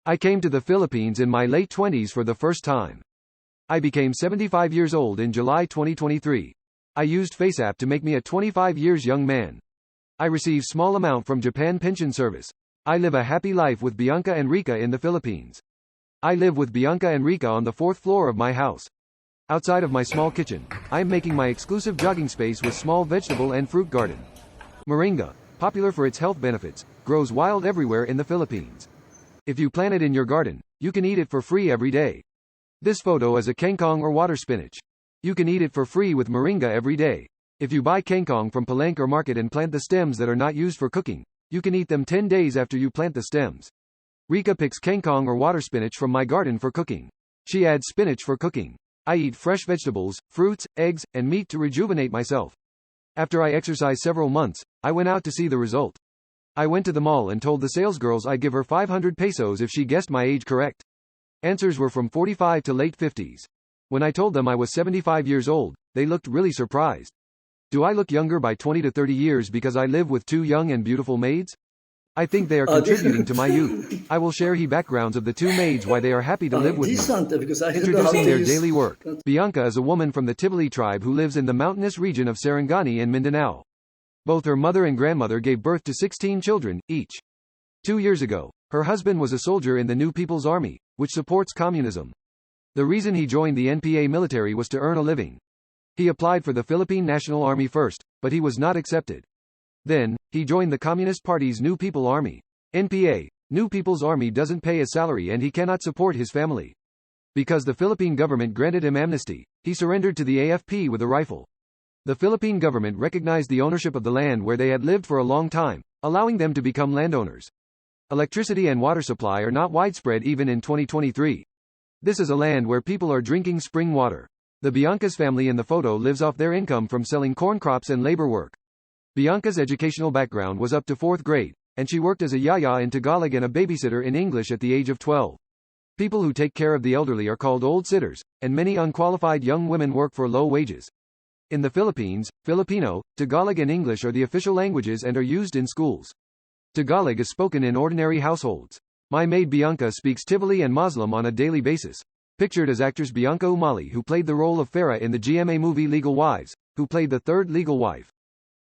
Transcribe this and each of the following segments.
I came to the Philippines in my late 20s for the first time. I became 75 years old in July 2023. I used FaceApp to make me a 25 years young man. I receive small amount from Japan Pension Service. I live a happy life with Bianca and Rika in the Philippines. I live with Bianca and Rika on the 4th floor of my house. Outside of my small kitchen, I am making my exclusive jogging space with small vegetable and fruit garden. Moringa, popular for its health benefits, grows wild everywhere in the Philippines. If you plant it in your garden, you can eat it for free every day. This photo is a kangkong or water spinach. You can eat it for free with moringa every day. If you buy kangkong from Palengke or market and plant the stems that are not used for cooking, you can eat them 10 days after you plant the stems. Rika picks kangkong or water spinach from my garden for cooking. She adds spinach for cooking. I eat fresh vegetables, fruits, eggs, and meat to rejuvenate myself. After I exercised several months, I went out to see the result. I went to the mall and told the salesgirls I'd give her 500 pesos if she guessed my age correct. Answers were from 45 to late 50s. When I told them I was 75 years old, they looked really surprised. Do I look younger by 20 to 30 years because I live with two young and beautiful maids? I think they are contributing to my youth. I will share backgrounds of the two maids why they are happy to live with me. Introducing their daily work. Bianca is a woman from the Tibili tribe who lives in the mountainous region of Sarangani and Mindanao. Both her mother and grandmother gave birth to 16 children, each. 2 years ago, her husband was a soldier in the New People's Army, which supports communism. The reason he joined the NPA military was to earn a living. He applied for the Philippine National Army first, but he was not accepted. Then, he joined the Communist Party's New People Army. NPA, New People's Army doesn't pay a salary and he cannot support his family. Because the Philippine government granted him amnesty, he surrendered to the AFP with a rifle. The Philippine government recognized the ownership of the land where they had lived for a long time, allowing them to become landowners. Electricity and water supply are not widespread even in 2023. This is a land where people are drinking spring water. The Bianca's family in the photo lives off their income from selling corn crops and labor work. Bianca's educational background was up to 4th grade, and she worked as a yaya in Tagalog and a babysitter in English at the age of 12. People who take care of the elderly are called old sitters, and many unqualified young women work for low wages. In the Philippines, Filipino, Tagalog and English are the official languages and are used in schools. Tagalog is spoken in ordinary households. My maid Bianca speaks Tivili and Muslim on a daily basis. Pictured as actress Bianca Umali, who played the role of Farah in the GMA movie Legal Wives, who played the third legal wife.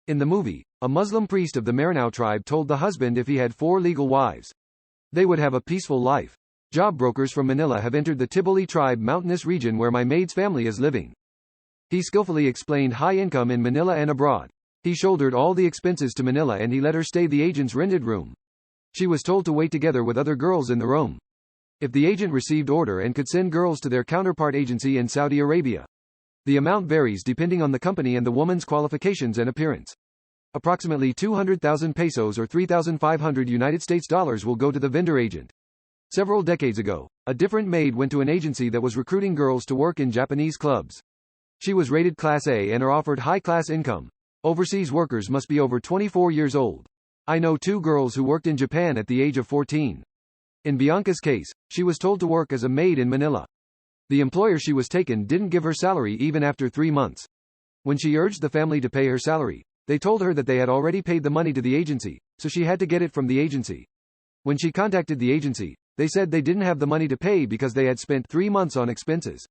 In the movie, a Muslim priest of the Maranao tribe told the husband if he had 4 legal wives, they would have a peaceful life. Job brokers from Manila have entered the Tibili tribe mountainous region where my maid's family is living. He skillfully explained high income in Manila and abroad. He shouldered all the expenses to Manila and he let her stay the agent's rented room. She was told to wait together with other girls in the room. If the agent received order and could send girls to their counterpart agency in Saudi Arabia. The amount varies depending on the company and the woman's qualifications and appearance. Approximately 200,000 pesos or 3,500 United States dollars will go to the vendor agent. Several decades ago, a different maid went to an agency that was recruiting girls to work in Japanese clubs. She was rated Class A and are offered high-class income. Overseas workers must be over 24 years old. I know 2 girls who worked in Japan at the age of 14. In Bianca's case, she was told to work as a maid in Manila. The employer she was taken didn't give her salary even after 3 months. When she urged the family to pay her salary, they told her that they had already paid the money to the agency, so she had to get it from the agency. When she contacted the agency, they said they didn't have the money to pay because they had spent 3 months on expenses.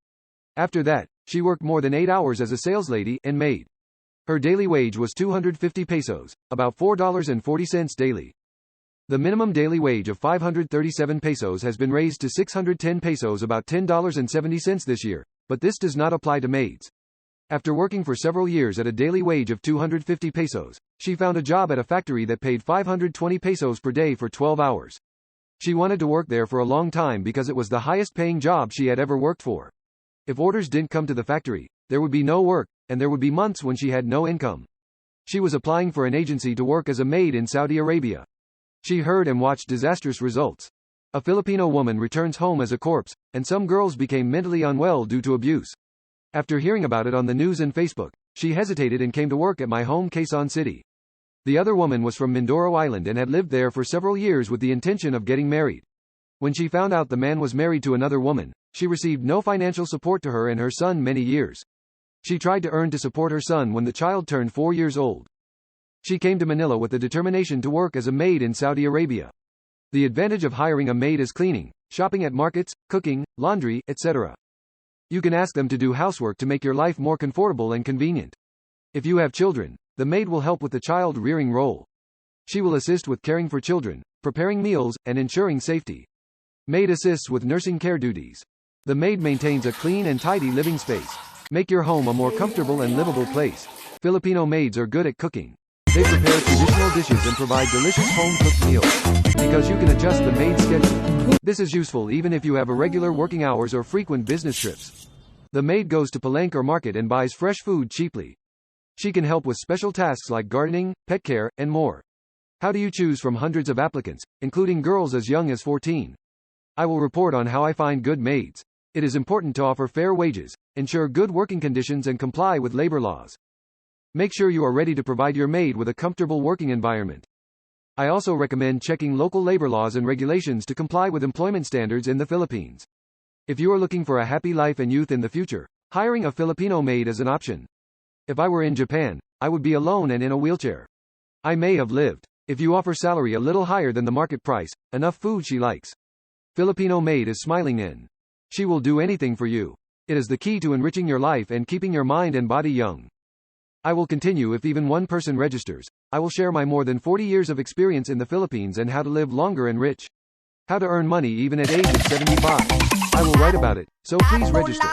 After that, she worked more than 8 hours as a saleslady and maid. Her daily wage was 250 pesos, about $4.40 daily. The minimum daily wage of 537 pesos has been raised to 610 pesos, about $10.70 this year, but this does not apply to maids. After working for several years at a daily wage of 250 pesos, she found a job at a factory that paid 520 pesos per day for 12 hours. She wanted to work there for a long time because it was the highest paying job she had ever worked for. If orders didn't come to the factory, there would be no work, and there would be months when she had no income. She was applying for an agency to work as a maid in Saudi Arabia. She heard and watched disastrous results. A Filipino woman returns home as a corpse, and some girls became mentally unwell due to abuse. After hearing about it on the news and Facebook, she hesitated and came to work at my home Quezon City. The other woman was from Mindoro Island and had lived there for several years with the intention of getting married. When she found out the man was married to another woman, she received no financial support to her and her son many years. She tried to earn to support her son when the child turned 4 years old. She came to Manila with the determination to work as a maid in Saudi Arabia. The advantage of hiring a maid is cleaning, shopping at markets, cooking, laundry, etc. You can ask them to do housework to make your life more comfortable and convenient. If you have children, the maid will help with the child rearing role. She will assist with caring for children, preparing meals, and ensuring safety. Maid assists with nursing care duties. The maid maintains a clean and tidy living space. Make your home a more comfortable and livable place. Filipino maids are good at cooking. They prepare traditional dishes and provide delicious home-cooked meals. Because you can adjust the maid's schedule. This is useful even if you have irregular working hours or frequent business trips. The maid goes to palengke or market and buys fresh food cheaply. She can help with special tasks like gardening, pet care, and more. How do you choose from hundreds of applicants, including girls as young as 14? I will report on how I find good maids. It is important to offer fair wages, ensure good working conditions, and comply with labor laws. Make sure you are ready to provide your maid with a comfortable working environment. I also recommend checking local labor laws and regulations to comply with employment standards in the Philippines. If you are looking for a happy life and youth in the future, hiring a Filipino maid is an option. If I were in Japan, I would be alone and in a wheelchair. I may have lived. If you offer salary a little higher than the market price, enough food she likes. Filipino maid is smiling in. She will do anything for you. It is the key to enriching your life and keeping your mind and body young. I will continue if even one person registers. I will share my more than 40 years of experience in the Philippines and how to live longer and rich. How to earn money even at age of 75. I will write about it, so please register.